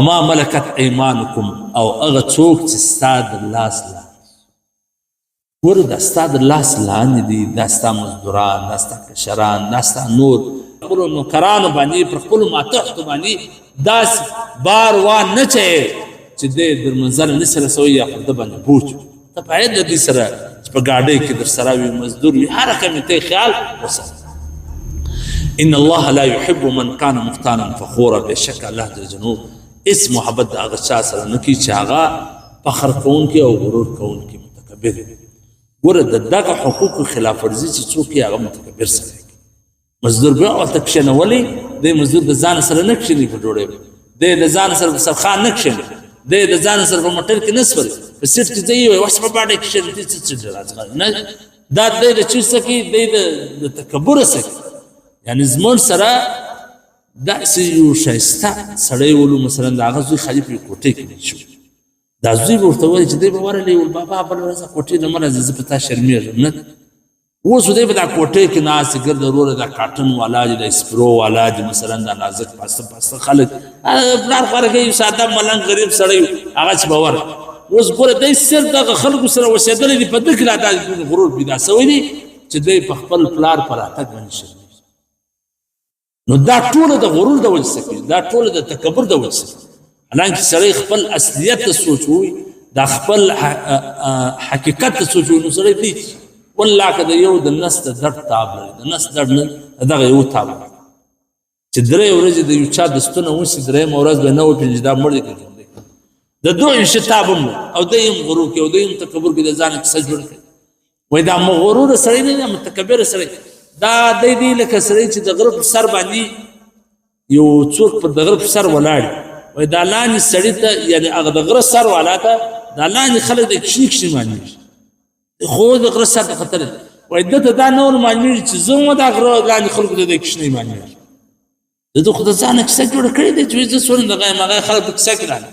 وما ملکت ایمانکم او هغه څوک چې ستا د لاس لاندې ګوره دا ستا د لاس لاندې دي، دا ستا مزدوران، دا ستا کشران، دا ستا نور خپلو نوکرانو باندې پر خپلو ماتحتو باندې داسې بار وان نه چوې چې دی در منزله نشي رسوی یا پر ده باندې بوج ته باید د دې سره چې په ګاډۍ کې در سره وي، مزدور وي، هر کمې ته خیال وساتې. ان الله لا يحب من كان مختالا فخورا. بشک الله جل جلاله اس محبت د هغه چا سره نه کوي چې هغه فخر کوونکی او غرور کوونکی متکبر وي. ګوره د دغه حقوقو خلاف ورزي چې څوک یې هغه متکبر سره کوي. مزدور بیا ورته کښېنولی دی، مزدور د ځان سره نه کښېني په ډوډۍ، دی د ځان سره په سرخان نه کښېني، دی د ځان سره په موټر کې نه سپري، په سیټ کې ځایي وایي وس په باډۍ کښېني دی څه راځغلي نه، دا دی د چیز څه کوي، دی د تکبره څه کوي. یعنې زموږ سره داسې یو ښایسته سړی ولو، مثلا د هغه زوی خالي په کوټې کې شو، دا زوی به ورته وایي چې دی به ورغلی ول بابا بله ورځ کوټې نه مه راځې زه په تا شرمېږم نه. اوس دی به دا کوټې کې ناست ګرده وروره دا کاټن والا دي، دا سپرو والا دي، مثلا دا نازک پاسته پاسته خلک پلار خواره کوي، ساده ملنګ غریب سړی هغه چې به ورغ. اوس ګوره دی صرف دغه خلکو سره اوسېدلی دي، په ده کې لا دا غرور پیدا سوی دی چې دی په خپل پلار په راتګ باندې شرمېږي. نو دا ټوله د غرور د وجې څه کوي، دا ټوله د تکبر د وجې څه کوي. حالانکه سړی خپل اصلیت ته سوچ ووي، دا خپل حقیقت ته سوچ ووي، نو سړی دی والله که د یو د نس د درد تاب لري، د نس درد نه دغه یو تاب لري چې درې ورځې د یو چا دستونه وشي، درېیمه ورځ به نه وپېژني دا مړ دی که ژوندی، د دوه ویشت تاب هم نه، او دی هم غرور کوي، او دی هم تکبر کوي، د ځانه کیسه جوړه کوي. وایي دا مغروره سړی نه دی، متکبره سړی دا دی لکه سړی چې د غره په سر باندې یو څوک په د غره په سر ولاړ وایي دا لاندې سړي ته، یعنې هغه د غره سر والا ته دا لاندې خلک د کښني کښني معلومېږي، خو د غره سر ته ختلی وایي ده ته دا نه ور معلومېږي چې زه هم دا غره لاندې خلکو ته د کښنی معلومېږي. ده خو د ځانه کیسه جوړه کړې دی چې زه څونه دغه یم، هغه خلک په کیسه کې راغلي.